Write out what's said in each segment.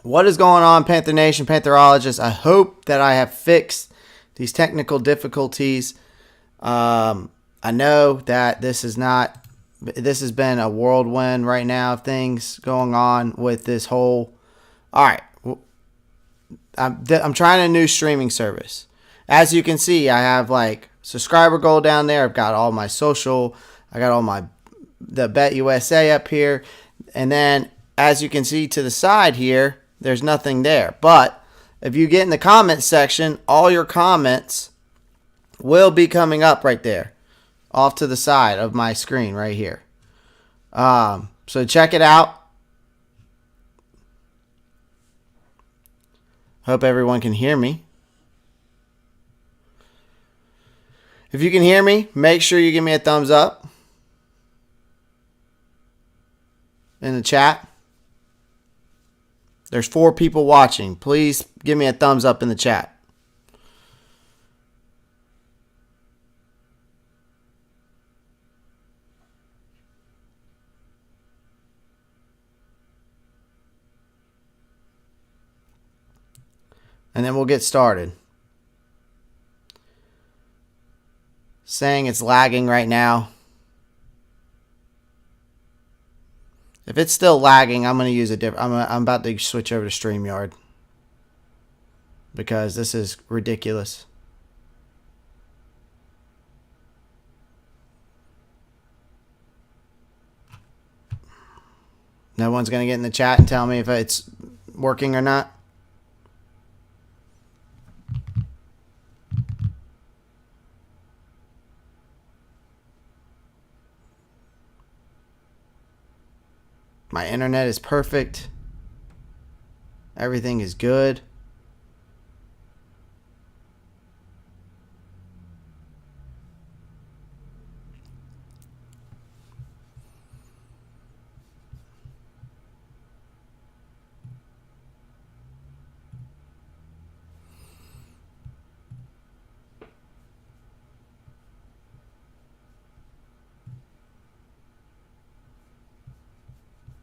What is going on, Panther Nation, Pantherologists? I hope that I have fixed these technical difficulties. I know that this has been a whirlwind right now of things going on with this whole. All right, I'm trying a new streaming service. As you can see, I have like subscriber goal down there. I've got all my social. I got all the Bet USA up here, and then as you can see to the side here, there's nothing there. But if you get in the comments section, all your comments will be coming up right there, off to the side of my screen right here. So check it out. Hope everyone can hear me. If you can hear me, make sure you give me a thumbs up in the chat. There's 4 people watching. Please give me a thumbs up in the chat. And then we'll get started. Saying it's lagging right now. If it's still lagging, I'm going to use a different. I'm about to switch over to StreamYard because this is ridiculous. No one's going to get in the chat and tell me if it's working or not. My internet is perfect. Everything is good.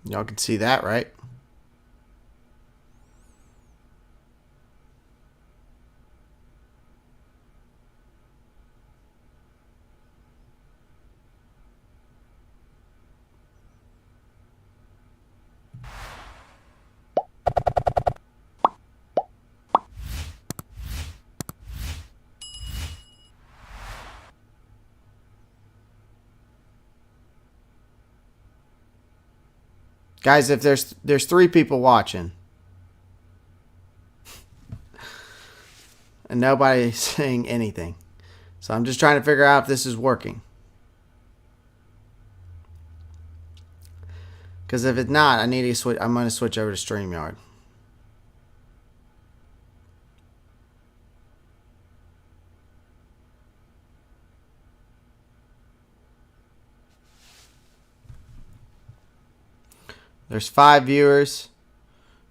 Y'all can see that, right? Guys, if there's 3 people watching and nobody's saying anything. So I'm just trying to figure out if this is working. Because if it's not, I need to switch. I'm going to switch over to StreamYard. There's 5 viewers.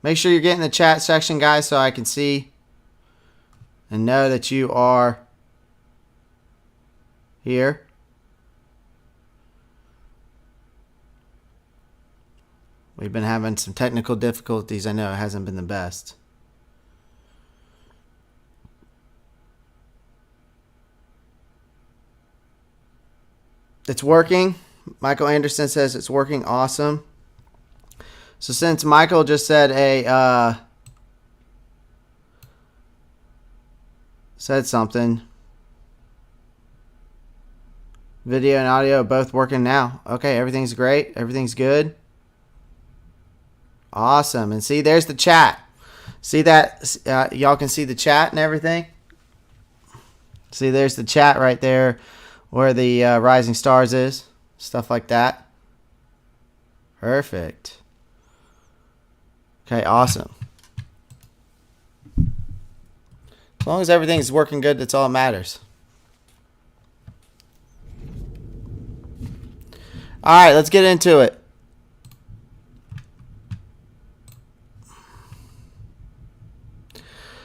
Make sure you're getting the chat section, guys, so I can see and know that you are here. We've been having some technical difficulties. I know it hasn't been the best. It's working. Michael Anderson says it's working. Awesome. So since Michael just said said something, video and audio are both working now. Okay, everything's great. Everything's good. Awesome. And see, there's the chat. See that? Y'all can see the chat and everything. See, there's the chat right there where the Rising Stars is. Stuff like that. Perfect. Okay, awesome. As long as everything's working good, that's all that matters. All right, let's get into it.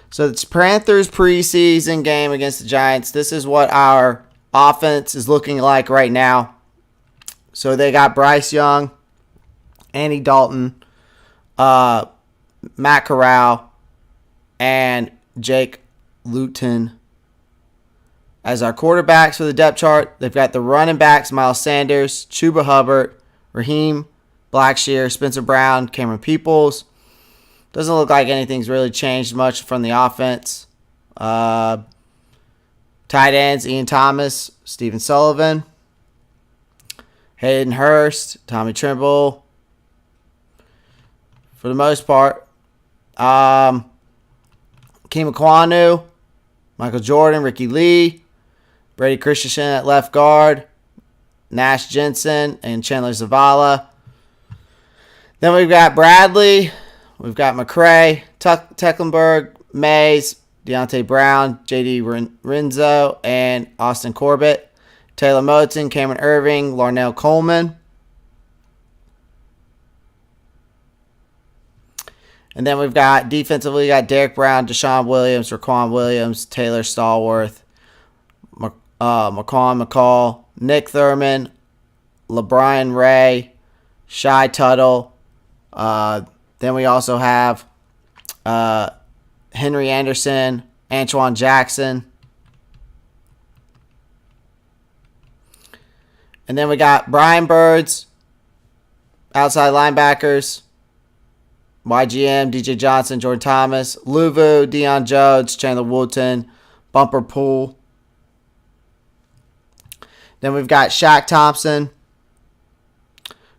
So it's Panthers preseason game against the Giants. This is what our offense is looking like right now. So they got Bryce Young, Andy Dalton, Matt Corral, and Jake Luton as our quarterbacks for the depth chart. They've got the running backs, Miles Sanders, Chuba Hubbard, Raheem Blackshear, Spencer Brown, Cameron Peoples. Doesn't look like anything's really changed much from the offense. Tight ends, Ian Thomas, Stephen Sullivan, Hayden Hurst, Tommy Trimble. For the most part. Keem Aquanu, Michael Jordan, Ricky Lee, Brady Christensen at left guard, Nash Jensen, and Chandler Zavala. Then we've got Bradley, we've got McCray, Tecklenburg, Mays, Deontay Brown, J.D. Renzo, and Austin Corbett. Taylor Moton, Cameron Irving, Larnell Coleman. And then we've got defensively, we got Derek Brown, Deshaun Williams, Raquan Williams, Taylor Stallworth, McCall McCall, Nick Thurman, LeBron Ray, Shai Tuttle. Then we also have Henry Anderson, Antoine Jackson. And then we got Brian Birds, outside linebackers, YGM, DJ Johnson, Jordan Thomas, Luvu, Deion Jones, Chandler Woolton, Bumper Pool. Then we've got Shaq Thompson,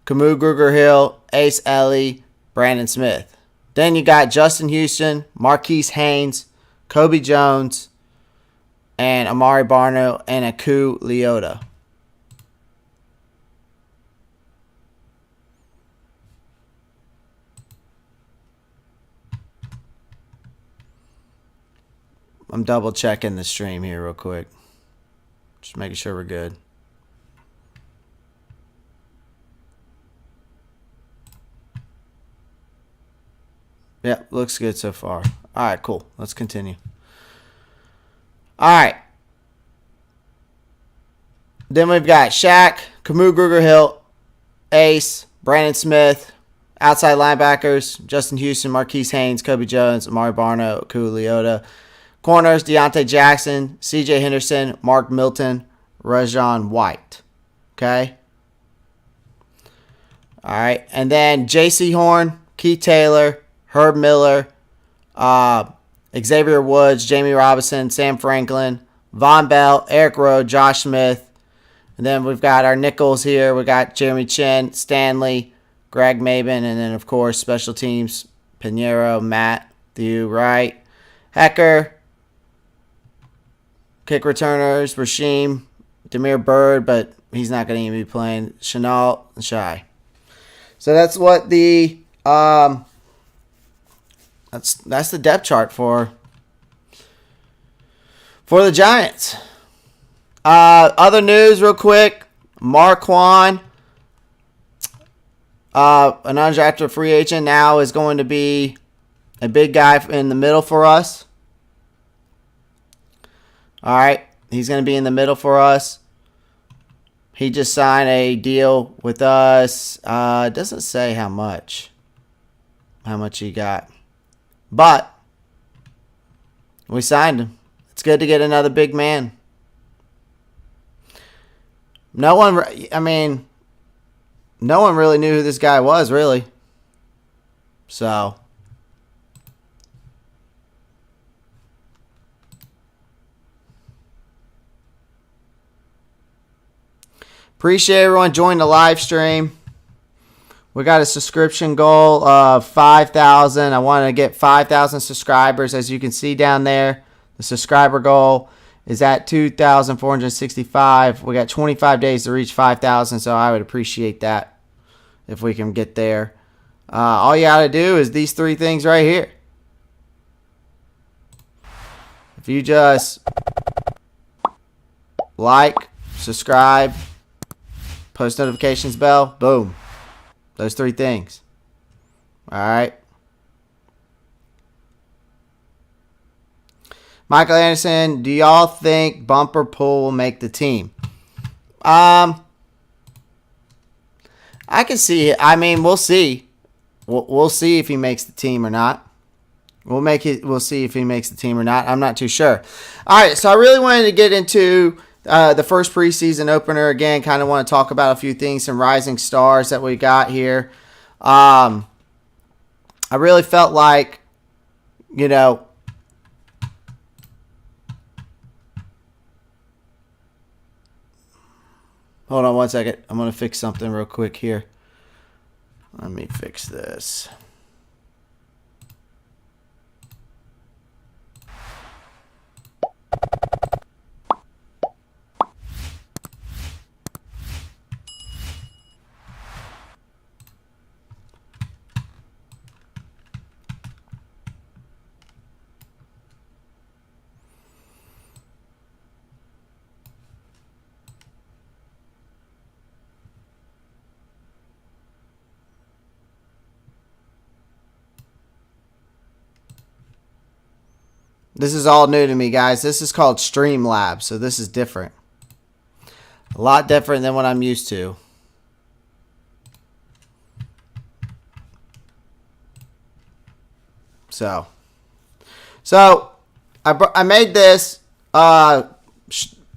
Camus Gruger-Hill, Ace Ellie, Brandon Smith. Then you got Justin Houston, Marquise Haynes, Kobe Jones, and Amari Barno, and Aku Leota. I'm double checking the stream here real quick. Just making sure we're good. Yep, looks good so far. All right, cool. Let's continue. All right. Then we've got Shaq, Camus Gruger-Hill, Ace, Brandon Smith, outside linebackers, Justin Houston, Marquise Haynes, Kobe Jones, Amari Barno, Aku Leota. Corners, Deontay Jackson, C.J. Henderson, Mark Milton, Rajon White. Okay? All right. And then J.C. Horn, Keith Taylor, Herb Miller, Xavier Woods, Jamie Robinson, Sam Franklin, Von Bell, Eric Rowe, Josh Smith. And then we've got our nickels here. We got Jeremy Chin, Stanley, Greg Maben, and then, of course, special teams, Pinheiro, Matt, Thew, Wright, Hecker. Kick returners, Rasheem, Demir Bird, but he's not going to even be playing. Chenault and Shai. So that's what the that's the depth chart for the Giants. Other news, real quick. Marquand, an undrafted free agent, now is going to be a big guy in the middle for us. All right, he's going to be in the middle for us. He just signed a deal with us. It doesn't say how much he got. But we signed him. It's good to get another big man. No one really knew who this guy was, really. So appreciate everyone joining the live stream. We got a subscription goal of 5,000. I wanted to get 5,000 subscribers. As you can see down there, the subscriber goal is at 2,465. We got 25 days to reach 5,000, so I would appreciate that if we can get there. All you got to do is these three things right here. If you just like, subscribe, post notifications bell, boom. Those three things. All right. Michael Anderson, do y'all think Bumper Pool will make the team? I can see it. I mean, we'll see. We'll see if he makes the team or not. We'll see if he makes the team or not. I'm not too sure. All right, so I really wanted to get into the first preseason opener again. Kind of want to talk about a few things, some rising stars that we got here. I really felt like, you know, hold on one second. I'm going to fix something real quick here. Let me fix this. This is all new to me, guys. This is called Streamlabs, so this is different. A lot different than what I'm used to. So I made this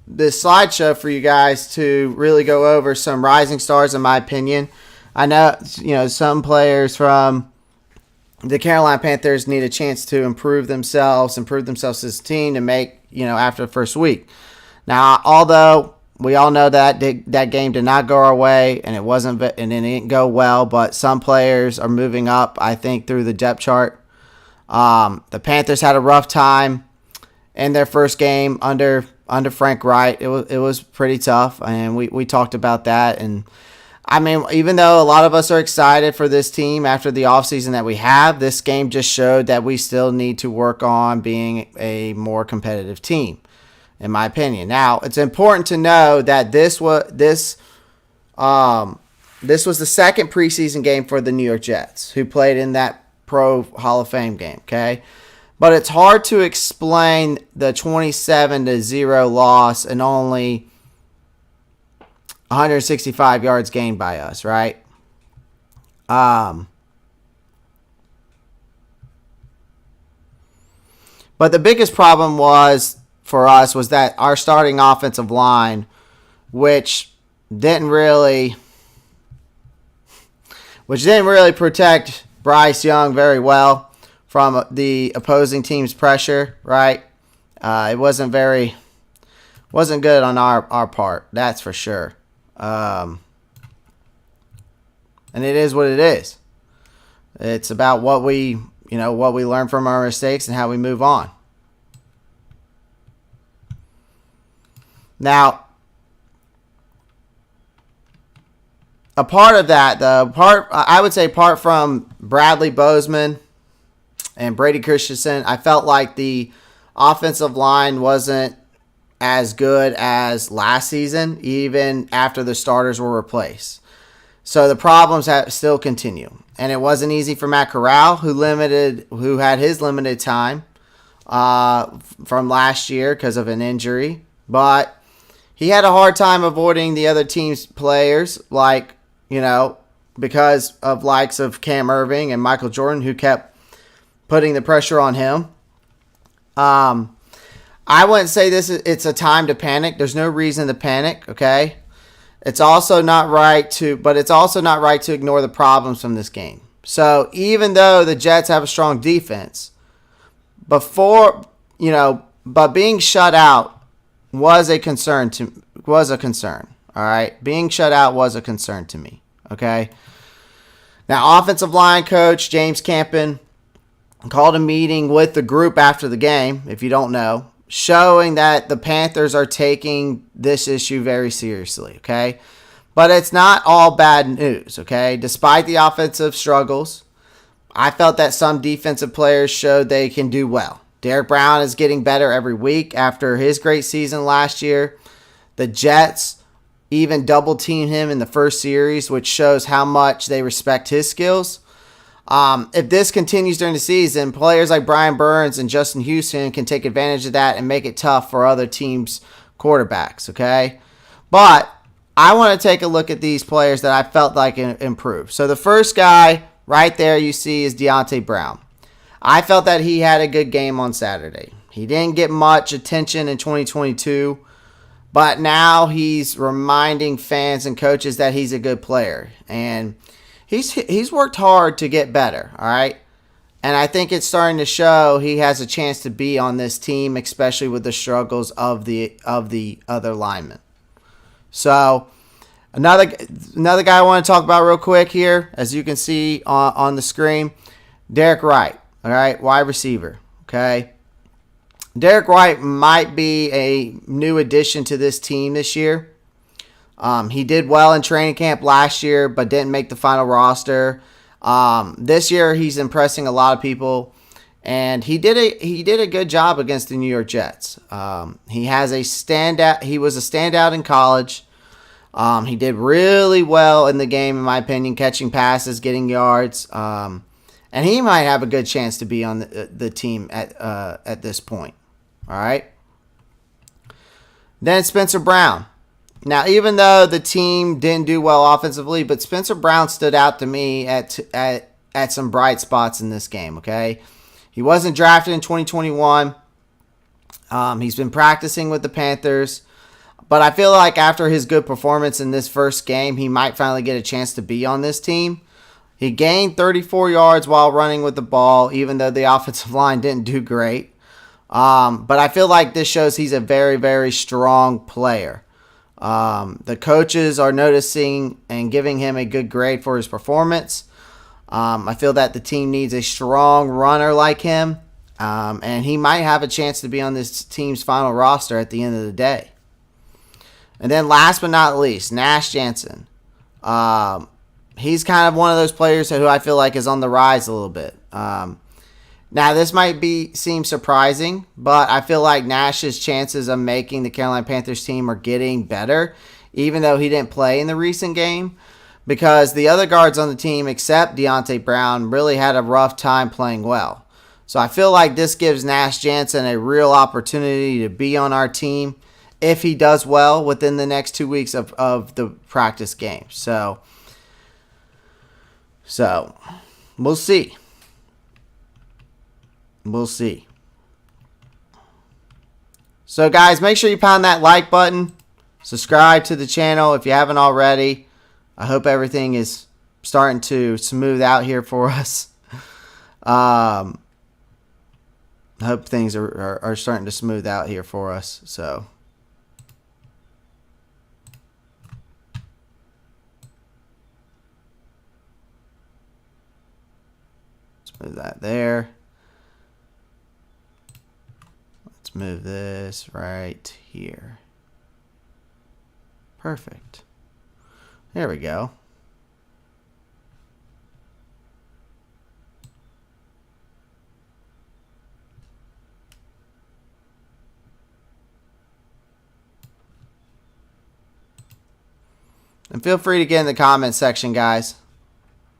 this slideshow for you guys to really go over some rising stars, in my opinion. I know, some players from the Carolina Panthers need a chance to improve themselves as a team to make, after the first week. Now, although we all know that that game did not go our way and it didn't go well, but some players are moving up, I think, through the depth chart. The Panthers had a rough time in their first game under Frank Wright. It was pretty tough, and we talked about that. And I mean, even though a lot of us are excited for this team after the offseason that we have, this game just showed that we still need to work on being a more competitive team, in my opinion. Now, it's important to know that this was the second preseason game for the New York Jets, who played in that Pro Hall of Fame game, okay? But it's hard to explain the 27-0 loss and only 165 yards gained by us, right? But the biggest problem for us was that our starting offensive line, which didn't really protect Bryce Young very well from the opposing team's pressure, right? It wasn't good on our part, that's for sure. And it is what it is. It's about what we learn from our mistakes and how we move on. Now, a part of that, I would say, apart from Bradley Bozeman and Brady Christensen, I felt like the offensive line wasn't as good as last season, even after the starters were replaced. So the problems still continue. And it wasn't easy for Matt Corral, who had his limited time from last year because of an injury. But he had a hard time avoiding the other team's players, because of likes of Cam Irving and Michael Jordan, who kept putting the pressure on him. I wouldn't say it's a time to panic. There's no reason to panic, okay? It's also not right to ignore the problems from this game. So even though the Jets have a strong defense, but being shut out was a concern. All right? Being shut out was a concern to me, okay? Now, offensive line coach James Campen called a meeting with the group after the game, if you don't know, showing that the Panthers are taking this issue very seriously, okay? But it's not all bad news, okay? Despite the offensive struggles, I felt that some defensive players showed they can do well. Derek Brown is getting better every week after his great season last year. The Jets even double-teamed him in the first series, which shows how much they respect his skills. If this continues during the season, players like Brian Burns and Justin Houston can take advantage of that and make it tough for other teams' quarterbacks, okay? But I want to take a look at these players that I felt like improved. So the first guy right there you see is Deontay Brown. I felt that he had a good game on Saturday. He didn't get much attention in 2022, but now he's reminding fans and coaches that he's a good player. And he's worked hard to get better, all right? And I think it's starting to show he has a chance to be on this team, especially with the struggles of the other linemen. So another guy I want to talk about real quick here, as you can see on the screen, Derek Wright, all right, wide receiver, okay? Derek Wright might be a new addition to this team this year. He did well in training camp last year, but didn't make the final roster. This year, he's impressing a lot of people, and he did a good job against the New York Jets. He was a standout in college. He did really well in the game, in my opinion, catching passes, getting yards, and he might have a good chance to be on the team at this point. All right. Then Spencer Brown. Now, even though the team didn't do well offensively, but Spencer Brown stood out to me at some bright spots in this game, okay? He wasn't drafted in 2021. He's been practicing with the Panthers. But I feel like after his good performance in this first game, he might finally get a chance to be on this team. He gained 34 yards while running with the ball, even though the offensive line didn't do great. But I feel like this shows he's a very, very strong player. The coaches are noticing and giving him a good grade for his performance. I feel that the team needs a strong runner like him, and he might have a chance to be on this team's final roster at the end of the day. And then last but not least, Nash Jansen. He's kind of one of those players who I feel like is on the rise a little bit. Now, this might seem surprising, but I feel like Nash's chances of making the Carolina Panthers team are getting better, even though he didn't play in the recent game, because the other guards on the team, except Deontay Brown, really had a rough time playing well. So I feel like this gives Nash Jansen a real opportunity to be on our team if he does well within the next 2 weeks of the practice games. So we'll see. We'll see. So, guys, make sure you pound that like button. Subscribe to the channel if you haven't already. I hope everything is starting to smooth out here for us. I hope things are starting to smooth out here for us. So, let's move that there. Let's move this right here. Perfect. There we go. And feel free to get in the comments section, guys.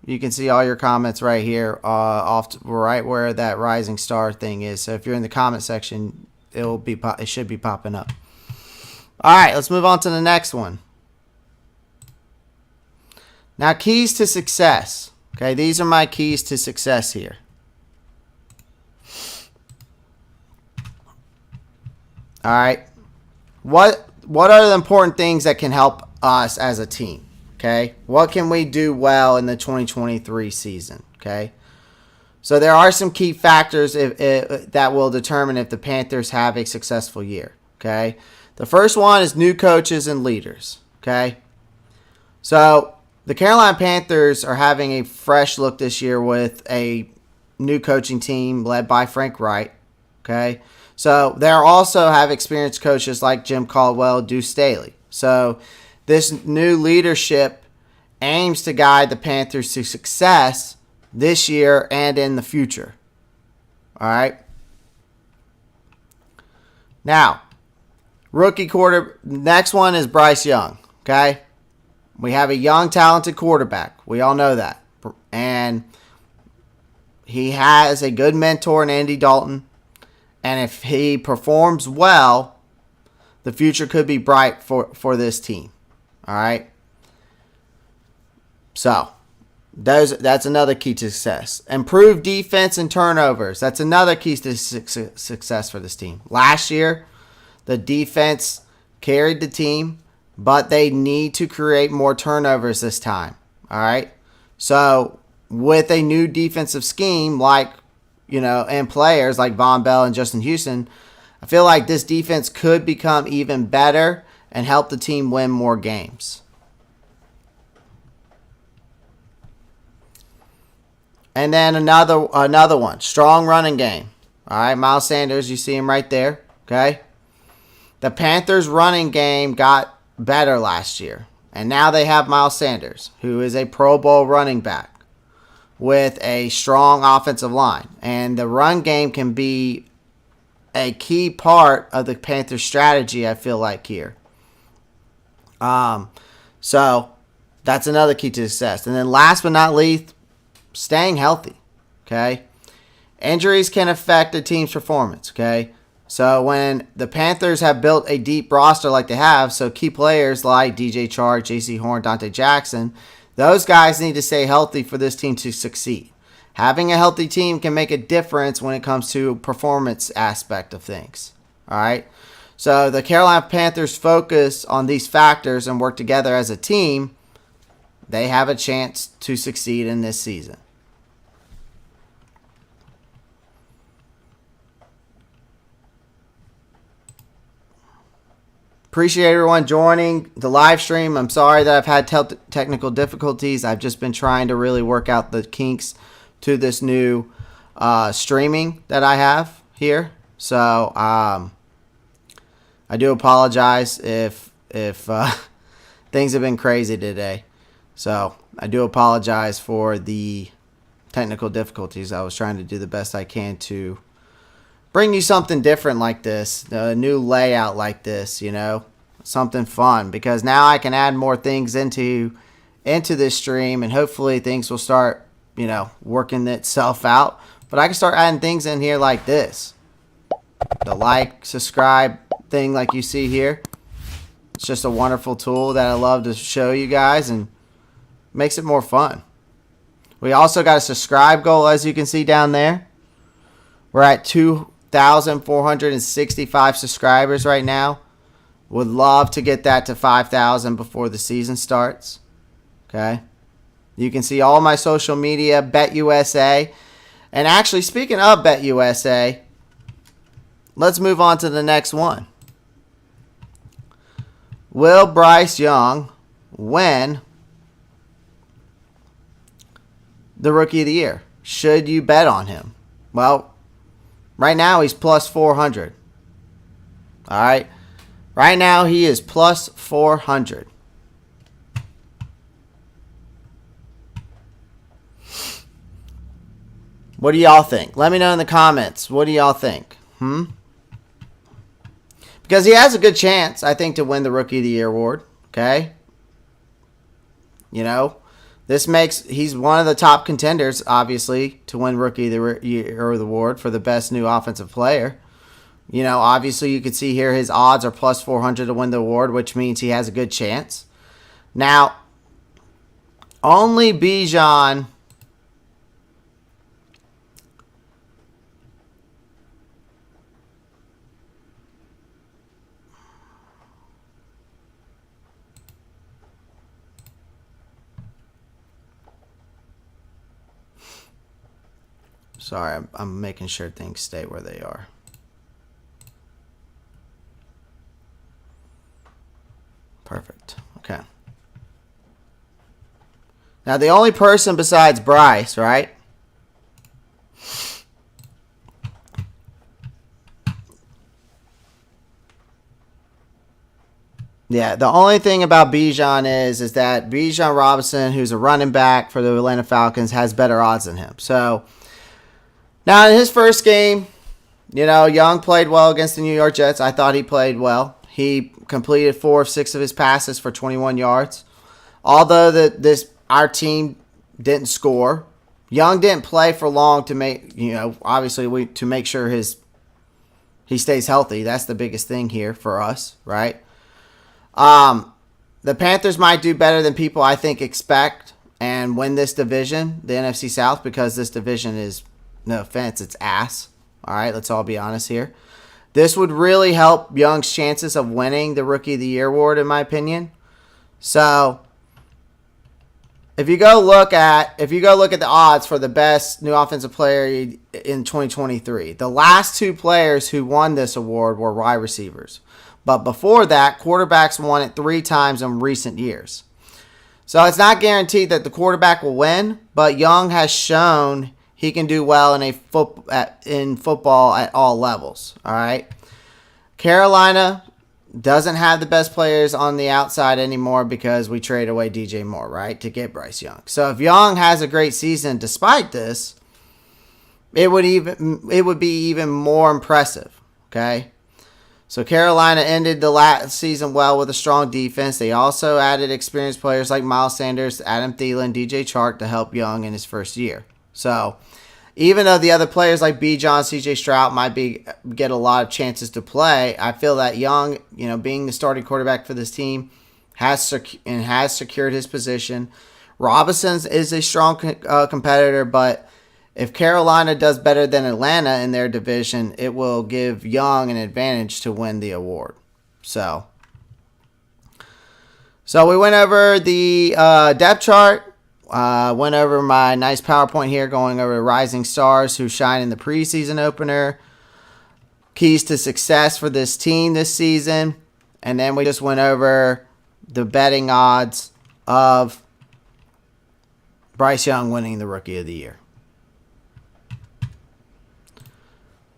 You can see all your comments right here, right where that rising star thing is. So if you're in the comment section, it should be popping up. All right, let's move on to the next one. Now, keys to success. Okay, these are my keys to success here. All right. What are the important things that can help us as a team? Okay, what can we do well in the 2023 season? Okay, so there are some key factors that will determine if the Panthers have a successful year. Okay, the first one is new coaches and leaders. Okay, so the Carolina Panthers are having a fresh look this year with a new coaching team led by Frank Wright. Okay, so they also have experienced coaches like Jim Caldwell, Deuce Staley. So this new leadership aims to guide the Panthers to success this year and in the future. All right. Now, next one is Bryce Young. Okay. We have a young, talented quarterback. We all know that. And he has a good mentor in Andy Dalton. And if he performs well, the future could be bright for this team. All right. So, That's another key to success. Improved defense and turnovers. That's another key to success for this team. Last year, the defense carried the team, but they need to create more turnovers this time. All right. So with a new defensive scheme, like, and players like Von Bell and Justin Houston, I feel like this defense could become even better and help the team win more games. And then another one, strong running game. All right, Miles Sanders, you see him right there, okay? The Panthers' running game got better last year, and now they have Miles Sanders, who is a Pro Bowl running back with a strong offensive line. And the run game can be a key part of the Panthers' strategy, I feel like, here. So that's another key to success. And then last but not least, staying healthy, okay? Injuries can affect a team's performance, okay? So when the Panthers have built a deep roster like they have, so key players like DJ Chark, J.C. Horn, Dante Jackson, those guys need to stay healthy for this team to succeed. Having a healthy team can make a difference when it comes to performance aspect of things, all right? So the Carolina Panthers focus on these factors and work together as a team, they have a chance to succeed in this season. Appreciate everyone joining the live stream. I'm sorry that I've had technical difficulties. I've just been trying to really work out the kinks to this new streaming that I have here. So I do apologize if things have been crazy today. So I do apologize for the technical difficulties. I was trying to do the best I can to bring you something different like this, a new layout like this, something fun, because now I can add more things into this stream, and hopefully things will start, working itself out. But I can start adding things in here like this. The like, subscribe thing like you see here. It's just a wonderful tool that I love to show you guys and makes it more fun. We also got a subscribe goal, as you can see down there. We're at 2,465 subscribers right now. Would love to get that to 5,000 before the season starts. Okay. You can see all my social media, BetUSA. And actually, speaking of BetUSA, let's move on to the next one. Will Bryce Young win the Rookie of the Year? Should you bet on him? Well, right now he's plus 400. All right. Right now he is plus 400. What do y'all think? Let me know in the comments. What do y'all think? Because he has a good chance, I think, to win the Rookie of the Year award. Okay? He's one of the top contenders, obviously, to win Rookie of the Year award for the best new offensive player. Obviously you can see here his odds are plus 400 to win the award, which means he has a good chance. Now, only Bijan Sorry, I'm making sure things stay where they are. Perfect. Okay. Now, the only person besides Bryce, right? Yeah, the only thing about Bijan is that Bijan Robinson, who's a running back for the Atlanta Falcons, has better odds than him. So, now in his first game, Young played well against the New York Jets. I thought he played well. He completed 4 of 6 of his passes for 21 yards. Although our team didn't score, Young didn't play for long to make, obviously to make sure he stays healthy. That's the biggest thing here for us, right? The Panthers might do better than people I think expect. and win this division, the NFC South, because this division is, no offense, it's ass. All right, let's all be honest here. This would really help Young's chances of winning the Rookie of the Year award, in my opinion. So, if you go look at the odds for the best new offensive player in 2023, the last two players who won this award were wide receivers. But before that, quarterbacks won it 3 times in recent years. So it's not guaranteed that the quarterback will win, but Young has shown he can do well in football at all levels. All right. Carolina doesn't have the best players on the outside anymore because we traded away DJ Moore, right, to get Bryce Young. So if Young has a great season despite this, it would be even more impressive. Okay. So Carolina ended the last season well with a strong defense. They also added experienced players like Miles Sanders, Adam Thielen, DJ Chark to help Young in his first year. So even though the other players like B. John, CJ Stroud might get a lot of chances to play, I feel that Young, being the starting quarterback for this team, has secured his position. Robinson is a strong competitor, but if Carolina does better than Atlanta in their division, it will give Young an advantage to win the award. So we went over the depth chart. Went over my nice PowerPoint here, going over the rising stars who shine in the preseason opener, keys to success for this team this season, and then we just went over the betting odds of Bryce Young winning the Rookie of the Year.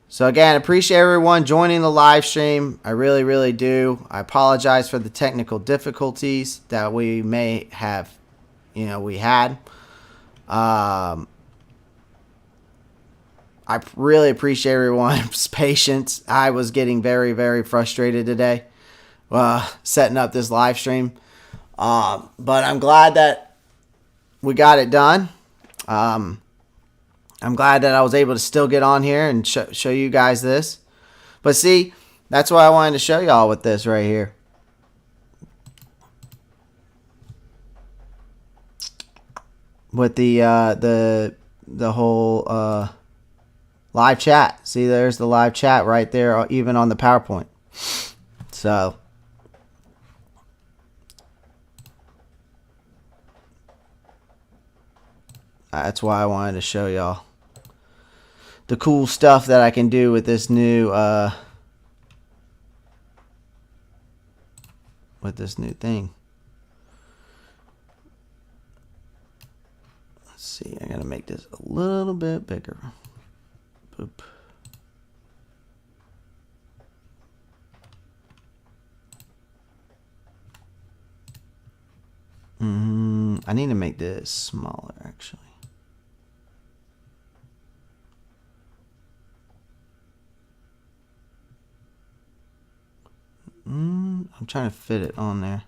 So again, appreciate everyone joining the live stream. I really, really do. I apologize for the technical difficulties that we may have, we had. I really appreciate everyone's patience. I was getting very, very frustrated today setting up this live stream. But I'm glad that we got it done. I'm glad that I was able to still get on here and show you guys this. But see, that's what I wanted to show y'all with this right here. With the whole live chat. See, there's the live chat right there, even on the PowerPoint. So that's why I wanted to show y'all the cool stuff that I can do with this new thing. Let's see, I gotta make this a little bit bigger. Boop. I need to make this smaller, actually. I'm trying to fit it on there.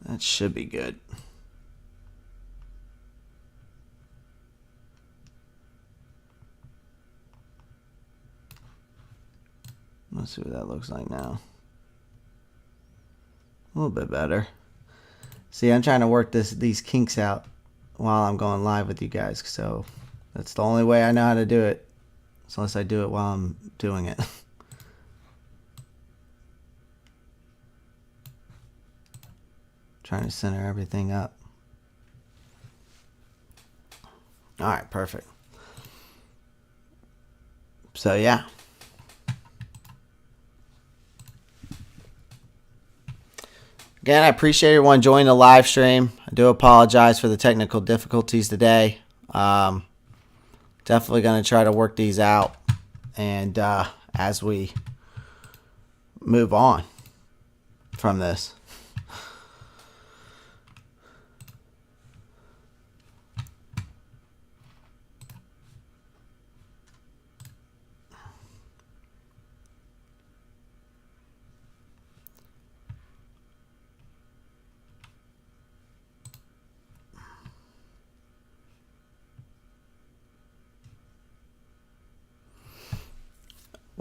That should be good. Let's see what that looks like now. A little bit better. See, I'm trying to work these kinks out while I'm going live with you guys. So that's the only way I know how to do it. Unless I do it while I'm doing it. Trying to center everything up. All right, perfect. So, yeah. Again, I appreciate everyone joining the live stream. I do apologize for the technical difficulties today. Definitely going to try to work these out and as we move on from this.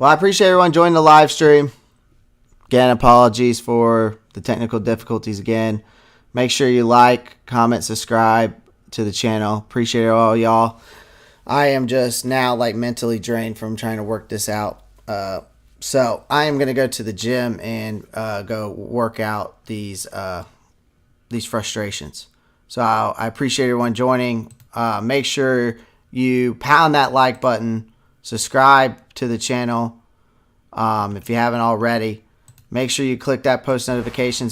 Well, I appreciate everyone joining the live stream. Again, apologies for the technical difficulties again. Make sure you like, comment, subscribe to the channel. Appreciate it all, y'all. I am just now like mentally drained from trying to work this out. So I am going to go to the gym and go work out these frustrations. So I appreciate everyone joining. Make sure you pound that like button. Subscribe to the channel if you haven't already. Make sure you click that post notifications